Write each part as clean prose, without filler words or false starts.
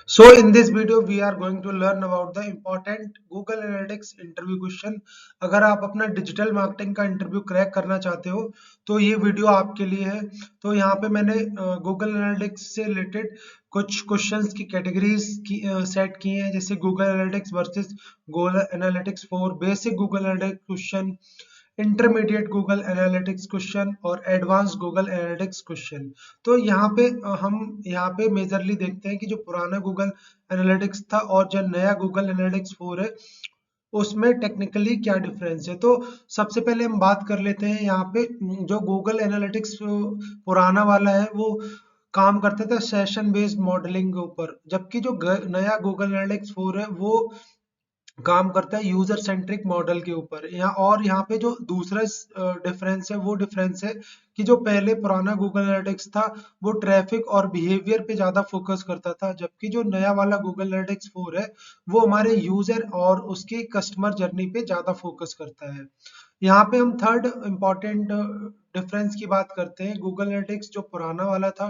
So in this video we are going to learn about the important Google Analytics interview question। अगर आप अपना digital marketing का interview crack करना चाहते हो तो ये वीडियो आपके लिए है। तो यहाँ पे मैंने गूगल एनालिटिक्स से रिलेटेड कुछ क्वेश्चंस की कैटेगरीज की सेट की हैं, जैसे Google analytics versus Google analytics for basic Google analytics question, intermediate Google analytics question और एडवांस गूगल एनालिटिक्स क्वेश्चन। तो यहाँ पे हम यहाँ पे मेजरली देखते हैं कि जो पुराना गूगल एनालिटिक्स था और जो नया गूगल एनालिटिक्स 4 है उसमें टेक्निकली क्या डिफरेंस है। तो सबसे पहले हम बात कर लेते हैं यहाँ पे। जो गूगल एनालिटिक्स पुराना वाला है वो काम करता था सेशन बेस्ड मॉडलिंग के ऊपर, जबकि जो नया गूगल एनालिटिक्स 4 है वो काम करता है यूजर सेंट्रिक मॉडल के ऊपर। यहाँ पे जो दूसरा डिफरेंस है वो डिफरेंस है कि जो पहले पुराना गूगल एनालिटिक्स था वो ट्रैफिक और बिहेवियर पे ज्यादा फोकस करता था, जबकि जो नया वाला गूगल एनालिटिक्स 4 है वो हमारे यूजर और उसके कस्टमर जर्नी पे ज्यादा फोकस करता है। यहाँ पे हम थर्ड इम्पॉर्टेंट डिफरेंस की बात करते हैं। गूगल एनालिटिक्स जो पुराना वाला था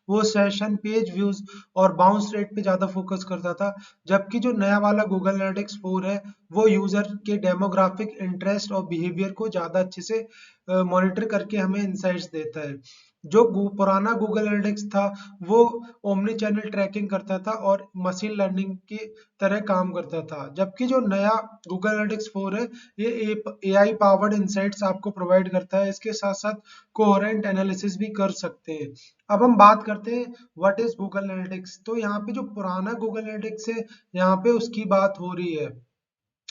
वो सेशन पेज व्यूज और बाउंस रेट पे ज्यादा फोकस करता था, जबकि जो नया वाला गूगल एनालिटिक्स 4 है वो यूजर के डेमोग्राफिक इंटरेस्ट और बिहेवियर को ज्यादा अच्छे से मॉनिटर करके हमें इंसाइट्स देता है। जो पुराना गूगल एनालिटिक्स था वो ओमनी चैनल ट्रैकिंग करता था और मशीन लर्निंग की तरह काम करता था, जबकि जो नया गूगल एनालिटिक्स 4 है ये एआई पावर्ड इंसाइट्स आपको प्रोवाइड करता है। इसके साथ साथ कोहेरेंट एनालिसिस भी कर सकते हैं। अब हम बात करते हैं व्हाट इज गूगल एनालिटिक्स। तो यहाँ पे जो पुराना गूगल एनालिटिक्स है यहाँ पे उसकी बात हो रही है,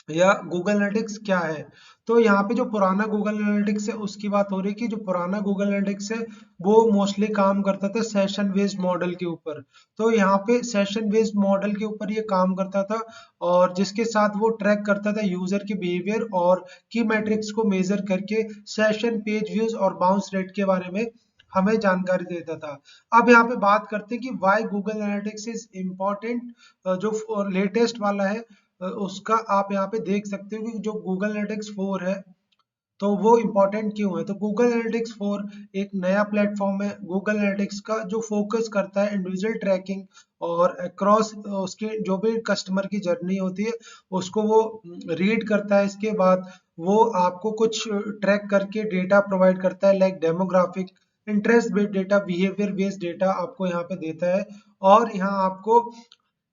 या गूगल एनालिटिक्स क्या है। तो यहाँ पे जो पुराना गूगल एनालिटिक्स है उसकी बात हो रही है कि जो पुराना गूगल एनालिटिक्स है वो मोस्टली काम करता था सेशन बेस्ड मॉडल के ऊपर। तो यहाँ पे सेशन बेस्ड मॉडल के ऊपर ये काम करता था और जिसके साथ वो ट्रैक करता था यूजर के बिहेवियर और की मैट्रिक्स को मेजर करके सेशन पेज व्यूज और बाउंस रेट के बारे में हमें जानकारी देता था। अब यहाँ पे बात करते हैं कि why Google analytics is important. जो लेटेस्ट वाला है उसका आप यहाँ पे देख सकते हो कि जो गूगल एनालिटिक्स 4 है तो वो इम्पोर्टेंट क्यों है। तो गूगल एनालिटिक्स 4 एक नया प्लेटफॉर्म है गूगल एनालिटिक्स का जो फोकस करता है इंडिविजुअल ट्रैकिंग और अक्रॉस उसके जो भी कस्टमर की जर्नी होती है उसको वो रीड करता है। इसके बाद वो आपको कुछ ट्रैक करके डेटा प्रोवाइड करता है, like demographic, interest based data, behaviour based data आपको यहाँ पे देता है। और यहाँ आपको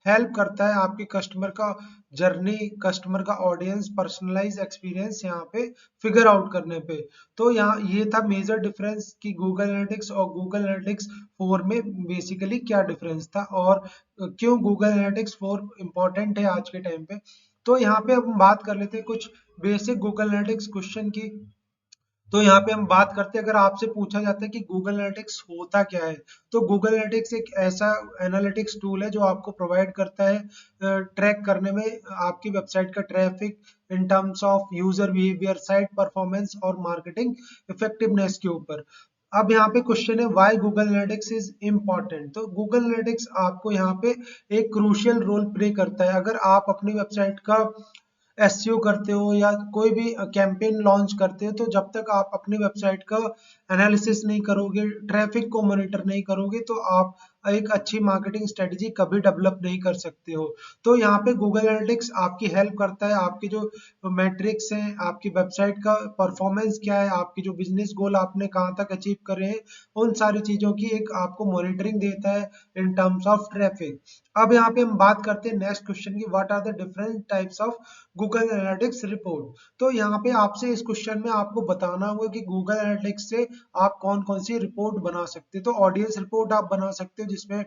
हेल्प करता है आपके कस्टमर का जर्नी, कस्टमर का ऑडियंस, पर्सनलाइज एक्सपीरियंस यहाँ पे फिगर आउट करने पे। तो यहाँ ये था मेजर डिफरेंस कि गूगल एनालिटिक्स और गूगल एनालिटिक्स 4 में बेसिकली क्या डिफरेंस था और क्यों गूगल एनालिटिक्स 4 इम्पोर्टेंट है आज के टाइम पे। तो यहाँ पे अब हम बात कर लेते हैं कुछ बेसिक गूगल एनालिटिक्स क्वेश्चन की। तो यहाँ पे हम बात करते हैं, अगर आपसे पूछा जाता है कि गूगल एनालिटिक्स होता क्या है, तो गूगल एनालिटिक्स एक ऐसा एनालिटिक्स टूल है जो आपको प्रोवाइड करता है ट्रैक करने में आपकी वेबसाइट का traffic in terms of user behaviour, site performance और मार्केटिंग इफेक्टिवनेस के ऊपर। अब यहाँ पे क्वेश्चन है why Google analytics is important. तो गूगल एनालिटिक्स आपको यहाँ पे एक क्रूशियल रोल प्ले करता है। अगर आप अपनी वेबसाइट का एसईओ करते हो या कोई भी कैंपेन लॉन्च करते हो तो जब तक आप अपनी वेबसाइट का एनालिसिस नहीं करोगे, ट्रैफिक को मॉनिटर नहीं करोगे, तो आप एक अच्छी मार्केटिंग स्ट्रेटजी कभी डेवलप नहीं कर सकते हो। तो यहाँ पे गूगल एनालिटिक्स आपकी हेल्प करता है, आपकी जो मैट्रिक्स हैं, आपकी वेबसाइट का परफॉर्मेंस क्या है, आपकी जो बिजनेस गोल आपने कहाँ तक अचीव करे हैं, उन सारी चीजों की एक आपको मॉनिटरिंग देता है इन टर्म्स ऑफ ट्रैफिक। अब यहाँ पे हम बात करते हैं नेक्स्ट क्वेश्चन की, what are the different types of Google analytics report. तो यहाँ पे आपसे इस क्वेश्चन में आपको बताना होगा कि गूगल एनालिटिक्स से आप कौन कौन सी रिपोर्ट बना सकते हो। तो ऑडियंस रिपोर्ट आप बना सकते हो जिसमें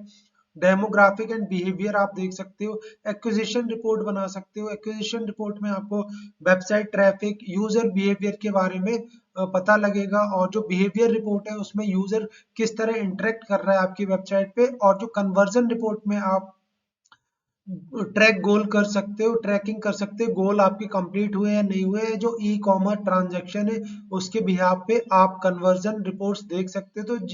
डेमोग्राफिक एंड बिहेवियर आप देख सकते हो। एक्विजिशन रिपोर्ट बना सकते हो, एक्विजिशन रिपोर्ट में आपको वेबसाइट ट्रैफिक, यूजर बिहेवियर के बारे में पता लगेगा। और जो बिहेवियर रिपोर्ट है उसमें यूजर किस तरह इंटरेक्ट कर रहा है आपकी वेबसाइट पे। और जो कन्वर्जन रिपोर्ट में आप ट्रैक गोल कर सकते हो, ट्रैकिंग कर सकते हो गोल आपके कंप्लीट हुए या नहीं हुए। जो ई कॉमर्स ट्रांजेक्शन है उसके बिहाफ पे आप कन्वर्जन रिपोर्ट्स देख सकते हो। तो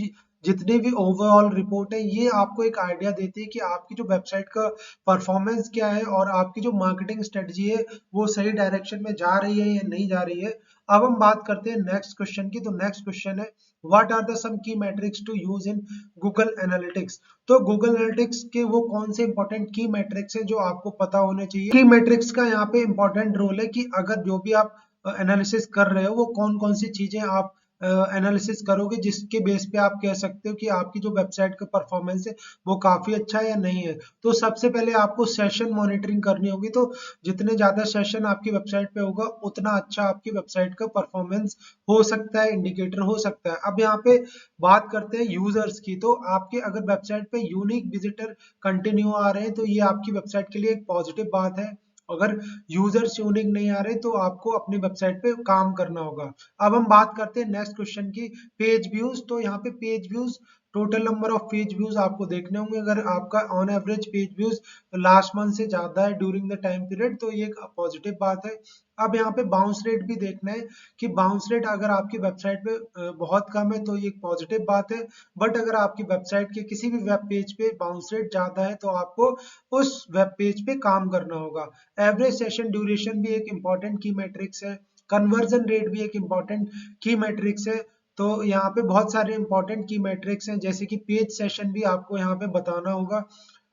जितनी भी ओवरऑल रिपोर्ट है ये आपको एक आइडिया देती है कि आपकी जो वेबसाइट का परफॉर्मेंस क्या है और आपकी जो मार्केटिंग स्ट्रेटजी है वो सही डायरेक्शन में जा रही है या नहीं जा रही है। अब हम बात करते हैं नेक्स्ट क्वेश्चन की। तो नेक्स्ट क्वेश्चन है what are the some key metrics to use in Google analytics. तो गूगल एनालिटिक्स के वो कौन से इंपॉर्टेंट की मैट्रिक्स है जो आपको पता होने चाहिए। की मैट्रिक्स का यहाँ पे इंपॉर्टेंट रोल है कि अगर जो भी आप एनालिसिस कर रहे हो वो कौन कौन सी चीजें आप एनालिसिस करोगे जिसके बेस पे आप कह सकते हो कि आपकी जो वेबसाइट का परफॉर्मेंस है वो काफी अच्छा है या नहीं है। तो सबसे पहले आपको सेशन मॉनिटरिंग करनी होगी। तो जितने ज्यादा सेशन आपकी वेबसाइट पे होगा उतना अच्छा आपकी वेबसाइट का परफॉर्मेंस हो सकता है, इंडिकेटर हो सकता है। अब यहाँ पे बात करते हैं यूजर्स की। तो आपके अगर वेबसाइट पे यूनिक विजिटर कंटिन्यू आ रहे हैं तो ये आपकी वेबसाइट के लिए एक पॉजिटिव बात है। अगर यूजर्स यूनिक नहीं आ रहे तो आपको अपनी वेबसाइट पे काम करना होगा। अब हम बात करते हैं नेक्स्ट क्वेश्चन की, पेज व्यूज। तो यहाँ पे page views, total number of page views आपको देखने होंगे। अगर आपका on average page views last month से ज्यादा है ड्यूरिंग द टाइम पीरियड तो ये एक पॉजिटिव बात है। अब यहाँ पे बाउंस रेट भी देखना है कि बाउंस रेट अगर आपकी वेबसाइट पे बहुत कम है तो ये एक पॉजिटिव बात है। बट अगर आपकी वेबसाइट के किसी भी वेब पेज पे बाउंस रेट ज्यादा है तो आपको उस वेब पेज पे काम करना होगा। एवरेज सेशन ड्यूरेशन भी एक इंपॉर्टेंट की मैट्रिक्स है। कन्वर्जन रेट भी एक इंपॉर्टेंट की मैट्रिक्स है। तो यहाँ पे बहुत सारे इंपॉर्टेंट की मैट्रिक्स हैं जैसे कि पेज सेशन भी आपको यहाँ पे बताना होगा।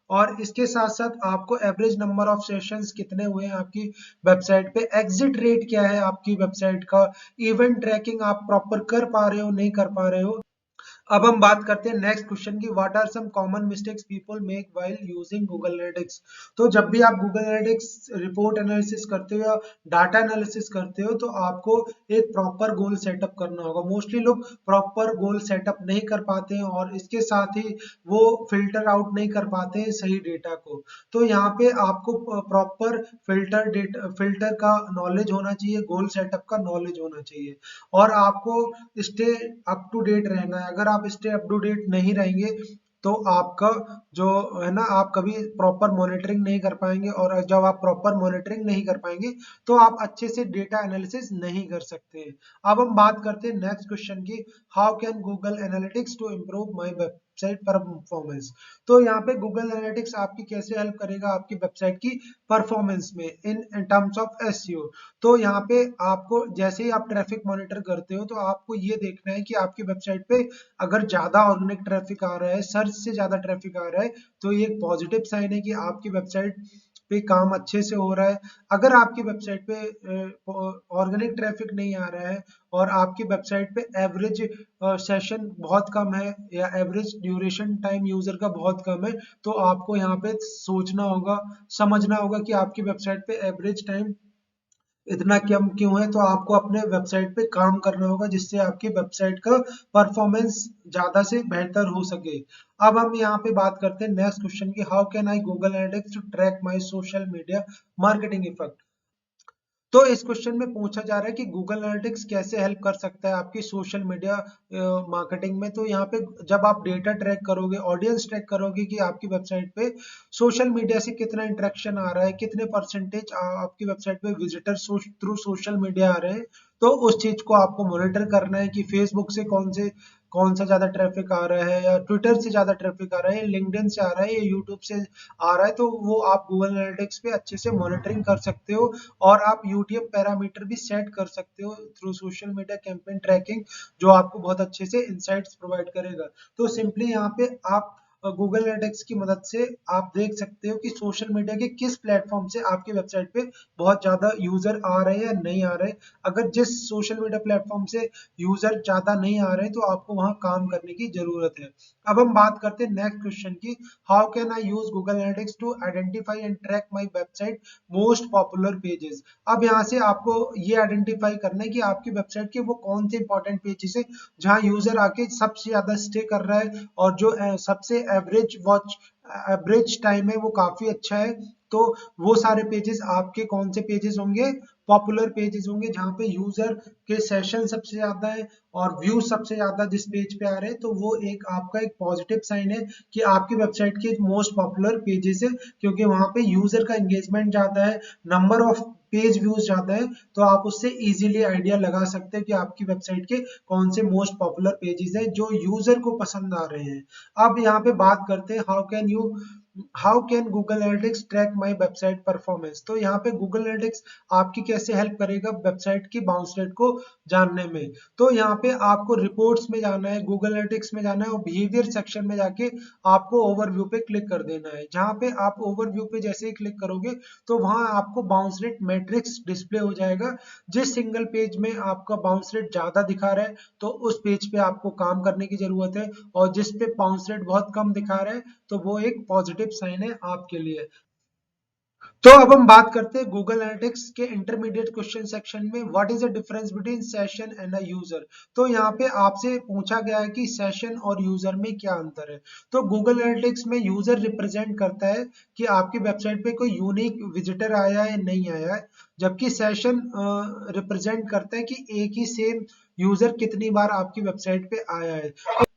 और इसके साथ साथ आपको एवरेज नंबर ऑफ सेशंस कितने हुए हैं आपकी वेबसाइट पे, एग्जिट रेट क्या है आपकी वेबसाइट का, इवेंट ट्रैकिंग आप प्रॉपर कर पा रहे हो नहीं कर पा रहे हो। अब हम बात करते हैं नेक्स्ट क्वेश्चन की, what are some common mistakes people make while using Google analytics. तो जब भी आप गूगल एनालिटिक्स रिपोर्ट एनालिसिस करते हो या डाटा एनालिसिस करते हो तो आपको एक प्रॉपर गोल सेटअप करना होगा। मोस्टली लोग प्रॉपर गोल सेटअप नहीं कर पाते हैं और इसके साथ ही वो फिल्टर आउट नहीं कर पाते हैं सही डेटा को। तो यहाँ पे आपको प्रॉपर फिल्टर का नॉलेज होना चाहिए, गोल सेटअप का नॉलेज होना चाहिए और आपको स्टे अप टू डेट रहना है। अगर आप स्टे अप टू डेट नहीं रहेंगे तो आपका जो है ना, आप कभी प्रॉपर मॉनिटरिंग नहीं कर पाएंगे और जब आप प्रॉपर मॉनिटरिंग नहीं कर पाएंगे तो आप अच्छे से डेटा एनालिसिस नहीं कर सकते हैं। अब हम बात करते हैं नेक्स्ट क्वेश्चन की, how can Google analytics to improve my website performance. तो यहाँ पे गूगल एनालिटिक्स आपकी कैसे हेल्प करेगा आपकी वेबसाइट की परफॉर्मेंस में इन टर्म्स ऑफ एसईओ। तो यहाँ पे आपको जैसे ही आप ट्रैफिक मॉनिटर करते हो तो आपको ये देखना है कि आपकी वेबसाइट पे अगर ज्यादा ऑर्गेनिक ट्रैफिक आ रहा है, सर्च से ज्यादा ट्रैफिक आ रहा है तो ये एक पॉजिटिव साइन है कि आपकी वेबसाइट पे काम अच्छे से हो रहा है। अगर आपकी वेबसाइट पे ऑर्गेनिक ट्रैफिक नहीं आ रहा है और आपकी वेबसाइट पे एवरेज सेशन बहुत कम है या एवरेज ड्यूरेशन टाइम यूजर का बहुत कम है तो आपको यहाँ पे सोचना होगा, समझना होगा कि आपकी वेबसाइट पे एवरेज टाइम इतना कम क्यों है। तो आपको अपने वेबसाइट पे काम करना होगा जिससे आपकी वेबसाइट का परफॉर्मेंस ज्यादा से बेहतर हो सके। अब हम यहाँ पे बात करते हैं नेक्स्ट क्वेश्चन की, how can I Google analytics to track my social media marketing effect. तो इस क्वेश्चन में पूछा जा रहा है कि गूगल एनालिटिक्स कैसे हेल्प कर सकता है आपकी सोशल मीडिया मार्केटिंग में। तो यहाँ पे जब आप डेटा ट्रैक करोगे, ऑडियंस ट्रैक करोगे कि आपकी वेबसाइट पे सोशल मीडिया से कितना इंटरेक्शन आ रहा है, कितने परसेंटेज आपकी वेबसाइट पे विजिटर थ्रू सोशल मीडिया आ रहे हैं, तो उस चीज को आपको मॉनिटर करना है कि फेसबुक से कौन सा ज्यादा ट्रैफिक आ रहा है या ट्विटर से ज्यादा ट्रैफिक आ रहा है, लिंक्डइन से आ रहा है या यूट्यूब से आ रहा है। तो वो आप गूगल एनालिटिक्स पे अच्छे से मॉनिटरिंग कर सकते हो और आप यूटीएम पैरामीटर भी सेट कर सकते हो through social media campaign tracking, जो आपको बहुत अच्छे से इंसाइट्स प्रोवाइड करेगा। तो सिंपली यहाँ पे आप गूगल एनालिटिक्स की मदद से आप देख सकते हो कि सोशल मीडिया के किस प्लेटफॉर्म से आपकी वेबसाइट पे बहुत ज्यादा यूजर आ रहे हैं या नहीं आ रहे। अगर जिस सोशल मीडिया प्लेटफॉर्म से यूजर ज्यादा नहीं आ रहे तो आपको वहां काम करने की जरूरत है। अब हम बात करते हैं नेक्स्ट क्वेश्चन की, how can I use Google analytics to identify and track my website most popular pages. अब यहाँ से आपको ये आइडेंटिफाई करना है कि आपकी वेबसाइट के वो कौन से इंपॉर्टेंट पेजेस है जहाँ यूजर आके सबसे ज्यादा स्टे कर रहा है और जो सबसे एवरेज टाइम है वो काफी अच्छा है। तो वो सारे पेजेस आपके कौन से पेजेस होंगे, पॉपुलर पेजेस होंगे जहाँ पे यूजर के सेशन सबसे ज्यादा है और व्यू सबसे ज्यादा जिस पेज पे आ रहे हैं। तो वो एक आपका एक पॉजिटिव साइन है कि आपकी वेबसाइट के मोस्ट पॉपुलर पेजेस है, क्योंकि वहां पे यूजर का एंगेजमेंट ज्यादा है, नंबर ऑफ पेज व्यूज ज्यादा है। तो आप उससे इजीली आइडिया लगा सकते हैं कि आपकी वेबसाइट के कौन से मोस्ट पॉपुलर पेजेस हैं जो यूजर को पसंद आ रहे हैं। अब यहाँ पे बात करते हैं, how can you how can Google analytics track my website performance. तो यहाँ पे गूगल एनालिटिक्स आपकी कैसे हेल्प करेगा वेबसाइट की बाउंस रेट को जानने में। तो यहाँ पे आपको रिपोर्ट्स में जाना है, गूगल एनालिटिक्स में जाना है और बिहेवियर सेक्शन में जाके आपको ओवरव्यू पे क्लिक कर देना है। जहाँ पे आप ओवरव्यू पे जैसे ही क्लिक करोगे तो वहां आपको बाउंस रेट मैट्रिक्स डिस्प्ले हो जाएगा। जिस सिंगल पेज में आपका बाउंस रेट ज्यादा दिखा रहा है तो उस पेज पे आपको काम करने की जरूरत है, और जिस पे बाउंस रेट बहुत कम दिखा रहा है तो वो एक पॉजिटिव साइन है आपके लिए। तो अब हम बात करते हैं गूगल एनालिटिक्स के इंटरमीडिएट क्वेश्चन सेक्शन में, what is the difference between session and a user. तो यहाँ पे आपसे पूछा गया है कि सेशन और यूजर में क्या अंतर है। तो गूगल एनालिटिक्स में यूजर रिप्रेजेंट करता है कि आपकी वेबसाइट पे कोई यूनिक विजिटर आया है नहीं आया है, जबकि सेशन रिप्रेजेंट करता है कि एक ही सेम यूजर कितनी बार आपकी वेबसाइट पे आया है।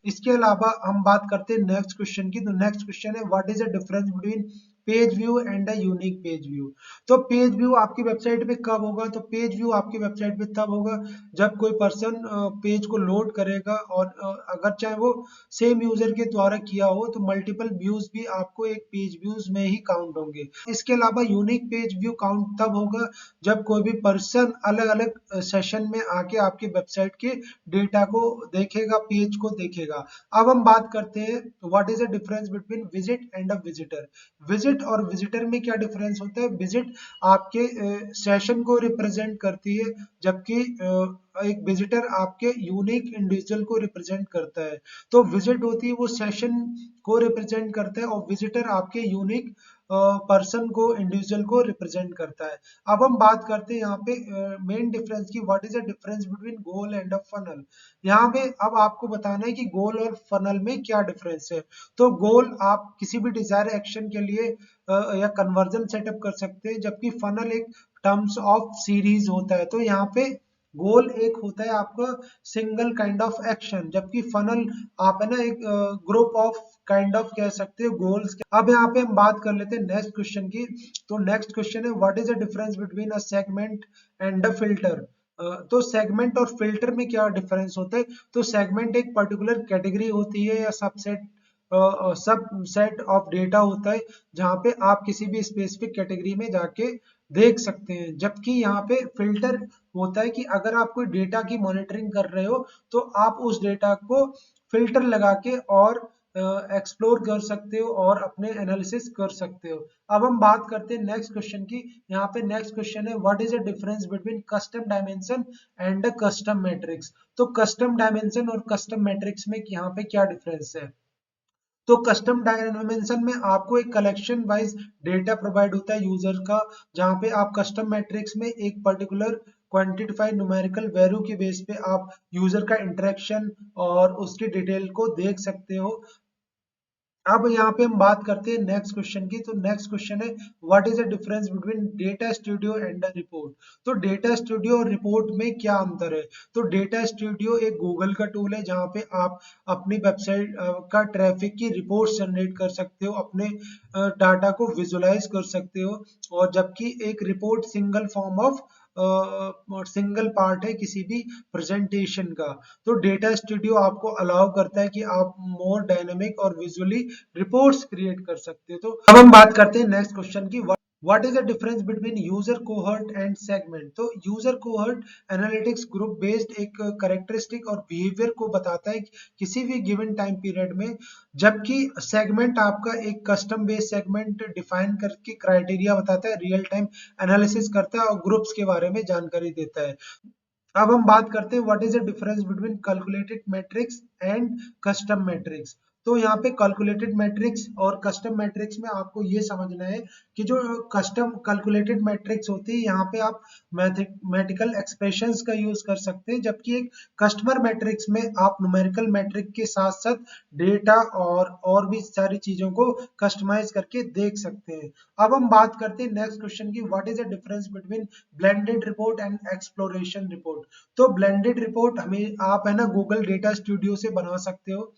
इसके अलावा हम बात करते हैं नेक्स्ट क्वेश्चन की। तो नेक्स्ट क्वेश्चन है what is the difference between page view and a unique page view. तो पेज व्यू आपकी वेबसाइट पे कब होगा, तो पेज व्यू आपकी वेबसाइट पे तब होगा जब कोई पर्सन पेज को लोड करेगा और अगर चाहे वो सेम यूजर के द्वारा किया हो तो मल्टीपल व्यूज भी आपको एक पेज व्यूज में ही काउंट होंगे। इसके अलावा यूनिक पेज व्यू काउंट तब होगा जब कोई भी पर्सन अलग अलग सेशन में आके आपकी वेबसाइट के डेटा को देखेगा, पेज को देखेगा। अब हम बात करते हैं what is the difference between visit and a visitor. Visit और विजिटर में क्या डिफरेंस होता है। विजिट आपके सेशन को रिप्रेजेंट करती है, जबकि एक विजिटर आपके यूनिक इंडिविजुअल को रिप्रेजेंट करता है। तो विजिट होती है वो सेशन को रिप्रेजेंट करता है और विजिटर आपके यूनिक पर्सन को, इंडिविजुअल को रिप्रेजेंट करता है। अब हम बात करते हैं यहाँ पे मेन डिफरेंस की, what is the difference between goal and a funnel. यहाँ पे अब आपको बताना है कि गोल और फनल में क्या डिफरेंस है। तो गोल आप किसी भी डिजायर एक्शन के लिए या कन्वर्जन सेटअप कर सकते हैं, जबकि फनल एक टर्म्स ऑफ सीरीज होता है। तो यहाँ पे गोल एक होता है आपका सिंगल काइंड ऑफ एक्शन, जबकि फनल आप है ना एक ग्रुप ऑफ काइंड ऑफ कह सकते हो गोल्स। अब यहाँ पे हम बात कर लेते हैं नेक्स्ट क्वेश्चन की। तो नेक्स्ट क्वेश्चन है what is the difference between a segment and a filter. तो सेगमेंट और फिल्टर में क्या डिफरेंस होता है। तो सेगमेंट एक पर्टिकुलर कैटेगरी होती है या सबसेट सब सेट ऑफ डेटा होता है जहाँ पे आप किसी भी स्पेसिफिक कैटेगरी में जाके देख सकते हैं, जबकि यहाँ पे फिल्टर होता है कि अगर आप कोई डेटा की मॉनिटरिंग कर रहे हो तो आप उस डेटा को फिल्टर लगा के और एक्सप्लोर कर सकते हो और अपने एनालिसिस कर सकते हो। अब हम बात करते हैं नेक्स्ट क्वेश्चन की। यहाँ पे नेक्स्ट क्वेश्चन है what is the difference between custom dimension and custom matrix. तो कस्टम डायमेंशन और कस्टम मैट्रिक्स में यहाँ पे क्या डिफरेंस है। तो कस्टम डायमेंशन में आपको एक कलेक्शन वाइज डेटा प्रोवाइड होता है यूजर का, जहाँ पे आप कस्टम मैट्रिक्स में एक पर्टिकुलर क्वांटिफाइड न्यूमेरिकल वैल्यू के बेस पे आप यूजर का इंटरेक्शन और उसकी डिटेल को देख सकते हो। अब यहाँ पे हम बात करते हैं नेक्स्ट क्वेश्चन की। तो नेक्स्ट क्वेश्चन है what is the difference between data studio and report. तो डेटा स्टूडियो और रिपोर्ट में क्या अंतर है। तो डेटा स्टूडियो एक गूगल का टूल है जहाँ पे आप अपनी वेबसाइट का ट्रैफिक की रिपोर्ट जनरेट कर सकते हो, अपने डाटा को विजुलाइज कर सकते हो। और जबकि एक report single form of single part है किसी भी प्रेजेंटेशन का। तो डेटा स्टूडियो आपको अलाउ करता है कि आप मोर डायनेमिक और विजुअली रिपोर्ट्स क्रिएट कर सकते हो। तो अब हम बात करते हैं नेक्स्ट क्वेश्चन की, what is the difference between user cohort and segment. तो user cohort analytics group based एक कैरेक्टरिस्टिक और बिहेवियर को बताता है किसी भी गिवन टाइम पीरियड में, जबकि सेगमेंट आपका एक कस्टम बेस्ड सेगमेंट डिफाइन करके क्राइटेरिया बताता है, रियल टाइम एनालिसिस करता है और ग्रुप्स के बारे में जानकारी देता है। अब हम बात करते हैं what is the difference between calculated matrix and custom matrix. तो यहाँ पे कैलकुलेटेड मैट्रिक्स और कस्टम मैट्रिक्स में आपको ये समझना है कि जो कस्टम कैलकुलेटेड मैट्रिक्स होती है यहाँ पे आप मैथमेटिकल एक्सप्रेशंस का यूज कर सकते हैं, जबकि एक कस्टमर मैट्रिक्स में आप न्यूमेरिकल मैट्रिक के साथ साथ डेटा और भी सारी चीजों को कस्टमाइज करके देख सकते हैं। अब हम बात करते हैं नेक्स्ट क्वेश्चन की, what is the difference between blended report and exploration report. तो ब्लेंडेड रिपोर्ट हमें आप है ना गूगल डेटा स्टूडियो से बना सकते हो,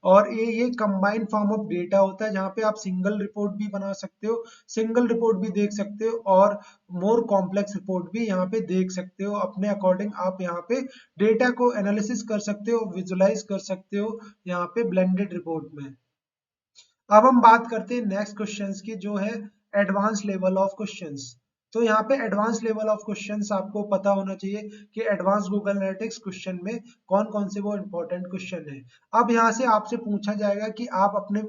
और ये कंबाइंड फॉर्म ऑफ डेटा होता है जहाँ पे आप सिंगल रिपोर्ट भी बना सकते हो, सिंगल रिपोर्ट भी देख सकते हो और मोर कॉम्प्लेक्स रिपोर्ट भी यहाँ पे देख सकते हो। अपने अकॉर्डिंग आप यहाँ पे डेटा को एनालिसिस कर सकते हो, विजुलाइज कर सकते हो यहाँ पे ब्लेंडेड रिपोर्ट में। अब हम बात करते हैं नेक्स्ट क्वेश्चंस की, जो है एडवांस लेवल ऑफ क्वेश्चंस। तो यहाँ पे एडवांस लेवल ऑफ क्वेश्चंस आपको पता होना चाहिए कि एडवांस गूगल एनालिटिक्स क्वेश्चन में कौन कौन से वो इंपॉर्टेंट क्वेश्चन है। अब यहाँ से आपसे पूछा जाएगा कि आप अपने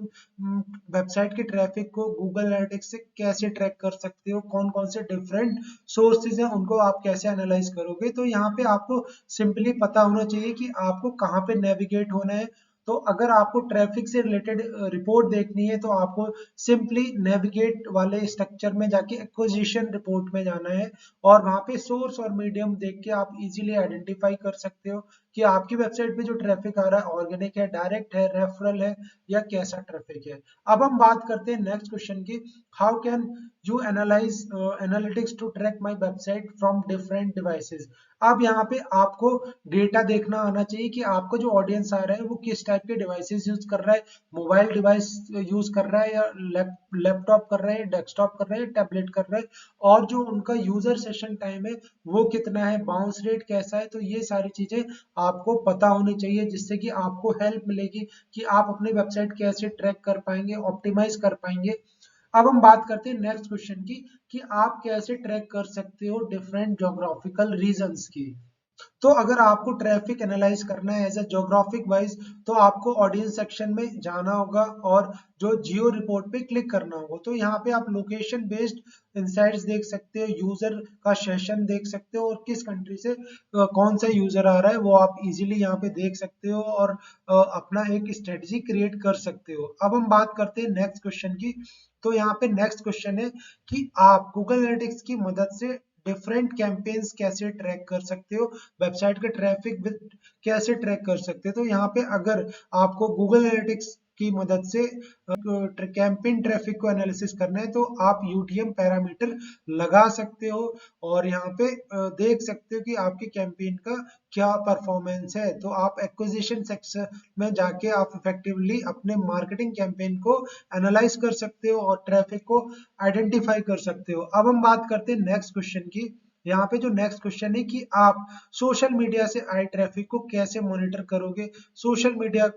वेबसाइट के ट्रैफिक को गूगल एनालिटिक्स से कैसे ट्रैक कर सकते हो, कौन कौन से डिफरेंट सोर्सेज हैं उनको आप कैसे एनालाइज करोगे। तो यहाँ पे आपको सिंपली पता होना चाहिए कि आपको कहाँ पे नेविगेट होना है। तो अगर आपको ट्रैफिक से रिलेटेड रिपोर्ट देखनी है तो आपको सिंपली नेविगेट वाले स्ट्रक्चर में जाके एक्विजिशन रिपोर्ट में जाना है, और वहां पे सोर्स और मीडियम देख के आप इजीली आइडेंटिफाई कर सकते हो कि आपकी वेबसाइट पे जो ट्रैफिक आ रहा है ऑर्गेनिक है, डायरेक्ट है, रेफरल है, या कैसा ट्रैफिक है। अब हम बात करते हैं नेक्स्ट क्वेश्चन की, how can you analyse analytics to track my website from different devices. अब यहाँ पे आपको डेटा देखना आना चाहिए कि आपका जो ऑडियंस आ रहा है वो किस टाइप के डिवाइसेस यूज कर रहा है, मोबाइल डिवाइस यूज कर रहा है, या लैपटॉप कर रहा है, डेस्कटॉप कर रहा है, टैबलेट कर रहा है, और जो उनका यूजर सेशन टाइम है वो कितना है, बाउंस रेट कैसा है। तो ये सारी चीजें आपको पता होनी चाहिए, जिससे कि आपको हेल्प मिलेगी कि आप अपनी वेबसाइट कैसे ट्रैक कर पाएंगे, ऑप्टिमाइज कर पाएंगे। अब हम बात करते हैं नेक्स्ट क्वेश्चन की कि आप कैसे ट्रैक कर सकते हो डिफरेंट ज्योग्राफिकल रीजन्स की। तो अगर आपको ट्रैफिक एनालाइज करना है एज ए ज्योग्राफिक वाइज, तो आपको ऑडियंस सेक्शन में जाना होगा और जो जियो रिपोर्ट पे क्लिक करना होगा। तो यहाँ पे आप लोकेशन बेस्ड इंसाइट्स देख सकते हो, यूजर का सेशन देख सकते हो, और किस कंट्री से कौन सा यूजर आ रहा है वो आप इजीली यहाँ पे देख सकते हो, और अपना एक स्ट्रेटजी क्रिएट कर सकते हो। अब हम बात करते हैं नेक्स्ट क्वेश्चन की। तो यहाँ पे नेक्स्ट क्वेश्चन है कि आप गूगल एनालिटिक्स की मदद से डिफरेंट कैंपेन्स कैसे ट्रैक कर सकते हो, वेबसाइट के ट्रैफिक कैसे ट्रैक कर सकते हैं। तो यहाँ पे अगर आपको गूगल एनालिटिक्स की मदद से कैंपेन ट्रैफिक को एनालिसिस करना है तो आप यूटीएम पैरामीटर लगा सकते हो, और यहाँ पे देख सकते हो कि आपके कैंपेन का क्या परफॉर्मेंस है। तो आप एक्विजिशन सेक्शन में जाके आप इफेक्टिवली अपने मार्केटिंग कैंपेन को एनालाइज कर सकते हो और ट्रैफिक को आइडेंटिफाई कर सकते हो। अब हम बात करते हैं नेक्स्ट क्वेश्चन की। यहाँ पे जो नेक्स्ट क्वेश्चन है कि आप सोशल मीडिया से आए ट्रैफिक को कैसे मॉनिटर करोगे, सोशल मीडिया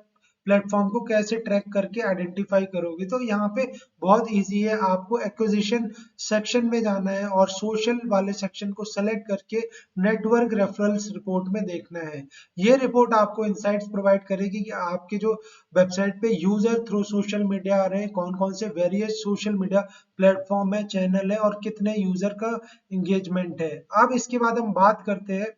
प्लेटफॉर्म को कैसे ट्रैक करके आइडेंटिफाई करोगे। तो यहाँ पे बहुत इजी है, आपको एक्विजिशन सेक्शन में जाना है और सोशल वाले सेक्शन को सेलेक्ट करके नेटवर्क रेफरल्स रिपोर्ट में देखना है। ये रिपोर्ट आपको इंसाइट्स प्रोवाइड करेगी कि आपके जो वेबसाइट पे यूजर थ्रू सोशल मीडिया आ रहे हैं, कौन कौन से वेरियस सोशल मीडिया प्लेटफॉर्म है, चैनल है, और कितने यूजर का एंगेजमेंट है। अब इसके बाद हम बात करते हैं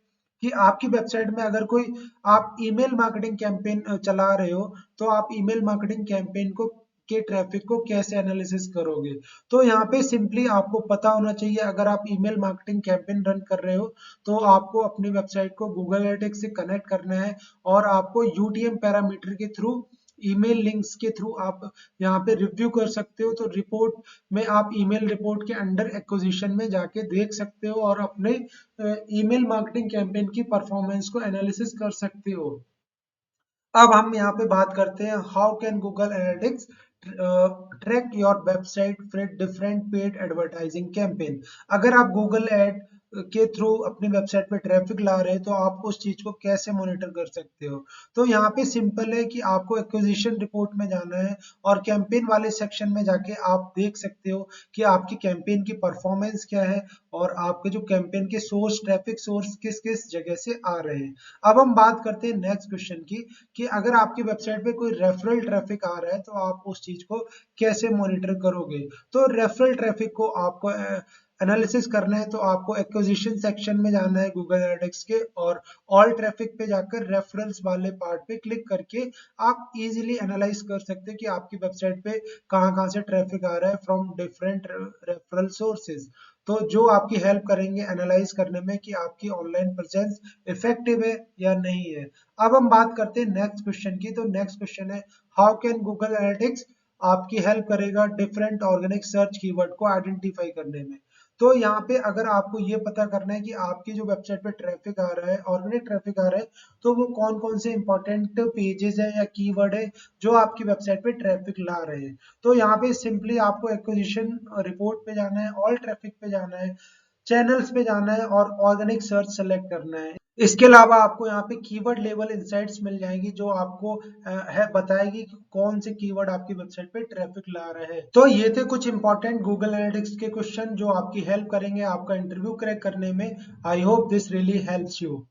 कि आपकी वेबसाइट में अगर कोई आप ईमेल मार्केटिंग कैंपेन चला रहे हो, तो आप ईमेल मार्केटिंग कैंपेन को के ट्रैफिक को कैसे एनालिसिस करोगे। तो यहाँ पे सिंपली आपको पता होना चाहिए, अगर आप ईमेल मार्केटिंग कैंपेन रन कर रहे हो तो आपको अपनी वेबसाइट को गूगल एनालिटिक्स से कनेक्ट करना है, और आपको यूटीएम पैरामीटर के थ्रू, ईमेल लिंक्स के थ्रू आप यहाँ पे रिव्यू कर सकते हो। तो रिपोर्ट में आप ईमेल रिपोर्ट के अंडर एक्विजिशन में जाके देख सकते हो और अपने ईमेल मार्केटिंग कैंपेन की परफॉर्मेंस को एनालिसिस कर सकते हो। अब हम यहाँ पे बात करते हैं, how can Google analytics track your website for different paid advertising campaign. अगर आप गूगल एड के थ्रू अपनी वेबसाइट पे ट्रैफिक ला रहे हैं तो आप उस चीज को कैसे मॉनिटर कर सकते हो। तो यहाँ पे सिंपल है कि आपको एक्विजिशन रिपोर्ट में जाना है और कैंपेन वाले सेक्शन में जाके आप देख सकते हो कि आपकी कैंपेन की परफॉर्मेंस क्या है, और आपके जो कैंपेन के सोर्स, ट्रैफिक सोर्स किस किस जगह से आ रहे हैं। अब हम बात करते हैं नेक्स्ट क्वेश्चन की कि अगर आपकी वेबसाइट पे कोई रेफरल ट्रैफिक आ रहा है तो आप उस चीज को कैसे मॉनिटर करोगे। तो रेफरल ट्रैफिक को आपको एनालिसिस करना है तो आपको एक्विजिशन सेक्शन में जाना है गूगल एनालिटिक्स के, और ऑल ट्रैफिक पे जाकर रेफरल्स वाले पार्ट पे क्लिक करके आप इजीली एनालाइज कर सकते हैं कि आपकी वेबसाइट पे कहाँ कहाँ से ट्रैफिक आ रहा है फ्रॉम डिफरेंट रेफरल सोर्सेज। तो जो आपकी हेल्प करेंगे एनालाइज करने में कि आपकी ऑनलाइन प्रेजेंस इफेक्टिव है या नहीं है। अब हम बात करते हैं नेक्स्ट क्वेश्चन की। तो नेक्स्ट क्वेश्चन है, हाउ कैन गूगल एनालिटिक्स आपकी हेल्प करेगा डिफरेंट ऑर्गेनिक सर्च कीवर्ड को आइडेंटिफाई करने में। तो यहाँ पे अगर आपको ये पता करना है कि आपकी जो वेबसाइट पे ट्रैफिक आ रहा है, ऑर्गेनिक ट्रैफिक आ रहा है, तो वो कौन कौन से इंपॉर्टेंट पेजेस है या कीवर्ड है जो आपकी वेबसाइट पे ट्रैफिक ला रहे हैं। तो यहाँ पे सिंपली आपको एक्विजिशन रिपोर्ट पे जाना है, ऑल ट्रैफिक पे जाना है, चैनल्स पे जाना है और ऑर्गेनिक सर्च सेलेक्ट करना है। इसके अलावा आपको यहाँ पे कीवर्ड लेवल इंसाइट्स मिल जाएंगी जो आपको है बताएगी कि कौन से कीवर्ड आपकी वेबसाइट पे ट्रैफिक ला रहे हैं। तो ये थे कुछ इंपॉर्टेंट गूगल एनालिटिक्स के क्वेश्चन जो आपकी हेल्प करेंगे आपका इंटरव्यू क्रैक करने में। I hope this really helps you.